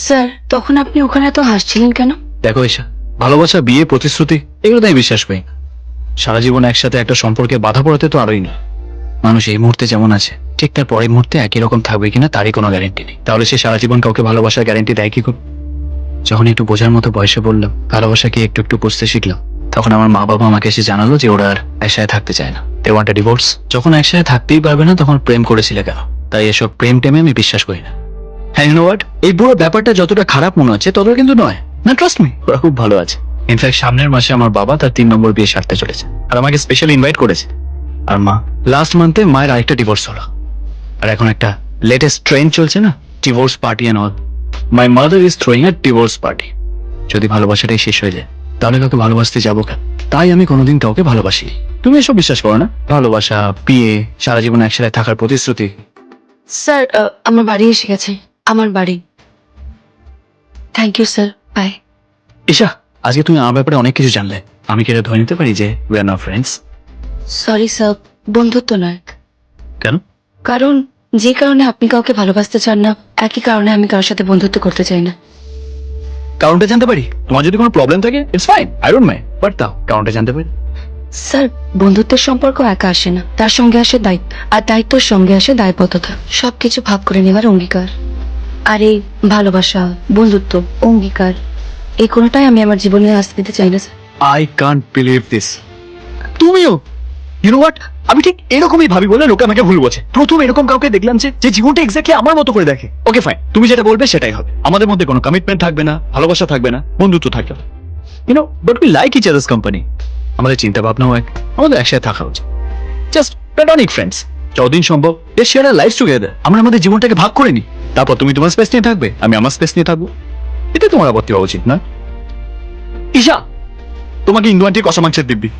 Sir তখন আপনি ওখানে এত হাসছিলেন কেন? দেখো ঈশা, ভালোবাসা, বিয়ে, প্রতিশ্রুতি এগুলো তাই বিশ্বাস পাই না। সারা জীবন একসাথে একটা সম্পর্কে বাধা পড়াতে তো আরোই না। মানুষ এই মুহূর্তে যেমন আছে ঠিক তার পরের মুহূর্তে একই রকম থাকবে কিনা তারই কোনো গ্যারেন্টি নেই। তাহলে সে সারা জীবন কাউকে ভালোবাসার গ্যারেন্টি দেয় কি করে? যখন একটু বোঝার মতো বয়সে বললাম, ভালোবাসাকে একটু একটু বুঝতে শিখলাম, তখন আমার মা বাবা আমাকে এসে জানালো যে ওরা আর একসাথে থাকতে চায় না, দে ওয়ান্ট আ ডিভোর্স। যখন একসাথে থাকতেই পারবে না তখন প্রেম করেছিলে কেন? তাই এসব প্রেম টেমে আমি বিশ্বাস করি না। হ্যাঁ, ইউ নো হোয়াট, এই পুরো ব্যাপারটা যতটা খারাপ মনে হচ্ছে ততটা কিন্তু নয়। না, ট্রাস্ট মি, ওরা খুব ভালো আছে। ইনফ্যাক্ট সামনের মাসে আমার বাবা তার 3 নম্বর বিয়ে সারতে চলেছে আর আমাকে স্পেশালি ইনভাইট করেছে। আর মা, লাস্ট মান্থে মায়ের আরেকটা ডিভোর্স হলো। আর এখন একটা লেটেস্ট ট্রেন্ড চলছে না, divorce party and all. My mother is throwing a divorce party. যদি ভালোবাসাটাই শেষ হয়ে যায় তাহলে কাউকে ভালোবাসতে যাবো কেন? তাই আমি কোনোদিন কাউকে ভালোবাসি। তুমি এসব বিশ্বাস করো না? ভালোবাসা, বিয়ে, সারা জীবন একসাথে থাকার প্রতিশ্রুতি। স্যার আমার বাড়ি এসে গেছে, আমার বাড়ি। Thank you sir, bye. Isha, আজকে তুমি আমার ব্যাপারে অনেক কিছু জানলে। আমি কি এটা ধরে নিতে পারি যে we are now friends? Sorry sir, বন্ধুত্ব নয়। কেন? কারণ যে কারণে আপনি কাউকে ভালোবাসতে চান না, একই কারণে আমি কারোর সাথে বন্ধুত্ব করতে চাই না। কারণটা জানতে পারি? তোমার যদি কোনো প্রবলেম থাকে it's fine, I don't mind, but তাও কারণটা জানতে পারি? স্যার বন্ধুত্বের সম্পর্ক একা আসে না, তার সঙ্গে আসে দায়িত্ব, আর দায়িত্বের সঙ্গে আসে দায়বদ্ধতা, সবকিছু ভাগ করে নেওয়ার অঙ্গীকার। আর এই ভালোবাসা, বন্ধুত্ব, অঙ্গীকার এই কোনোটাই আমি আমার জীবনে আসতে দিতে চাই না sir. I can't believe this. তুমিও? ইউ নো হোয়াট, আমি ঠিক এরকমই ভাবি বলে লোকে আমাকে ভুল বোঝে। প্রথম এরকম কাউকে দেখলাম যে জীবনটা এক্স্যাক্টলি আমার মতো করে দেখে। ওকে ফাইন, তুমি যেটা বলবে সেটাই হবে। আমাদের মধ্যে কোনো কমিটমেন্ট থাকবে না, ভালোবাসা থাকবে না, বন্ধুত্ব থাকবে না। You know, but we like each others company. আমাদের চিন্তা ভাবনাও এক, আমাদের একসাথে থাকা উচিত। জাস্ট প্ল্যাটনিক ফ্রেন্ডস, যতদিন সম্ভব let's share our lifes together. আমরা আমাদের জীবনটাকে ভাগ করে নিই, তারপর তুমি তোমার স্পেস নিয়ে থাকবে, আমি আমার স্পেস নিয়ে থাকবো। এতে তোমার আপত্তি হওয়া উচিত না। ঈশা, তোমাকে ইন্দু আন্টির কষা মাংসের দিব্যি।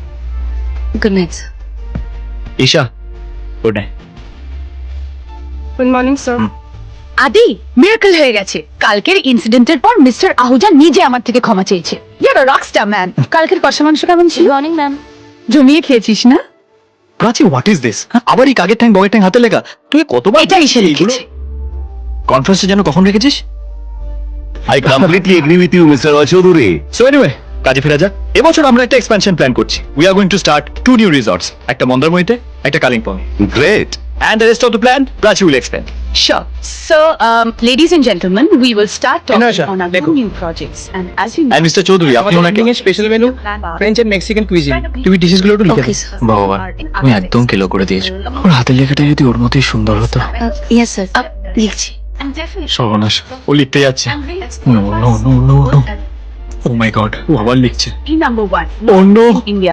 Good night sir. Isha, good night. Good morning sir. Adi, miracle হয়ে গেছে। কালকের ইনসিডেন্টের পর মিস্টার আহুজা নিজে আমার থেকে ক্ষমা চেয়েছে। Your a Rockstar man. কালকের কষা মাংস কেমন ছিল? Morning ma'am. জমিয়ে খেয়েছিস না? Prachi, what is this? আবার এই কাগের ঠ্যাং বগের ঠ্যাং হাতে লেখা? তুই কতবার এটা এসে লিখেছে। কনফারেন্সে যেন কখন রেখেছিস? I completely agree with you, Mr. Achaudhuri. So anyway, কাজে ফেরা যাক। এবছর আমরা একটা এক্সপ্যানশন প্ল্যান করছি। We are going to start 2 new resorts, একটা মন্দারমণিতে, একটা Kalimpong. Great. And the rest of the plan, Prachi will explain. Sure. So, ladies and gentlemen, we will start talking Asha, on our দেখো। new projects. And as you know, And Mr. Chaudhary, আপনি ওনাকে special menu French and Mexican cuisine. তুমি dishes গুলো একটু লিখে ওকে দাও। Sir. ভগবান, তুমি একদম কিলো করে দিয়েছো। ওর হাতের লেখাটা যদি ওর মতোই সুন্দর হতো। ইয়েস স্যার, লিখছি। and definitely. সর্বনাশ, ও লিখতে যাচ্ছে। No no no no no, oh my god, ও আবার লিখছে। Number 1 oh no. in India.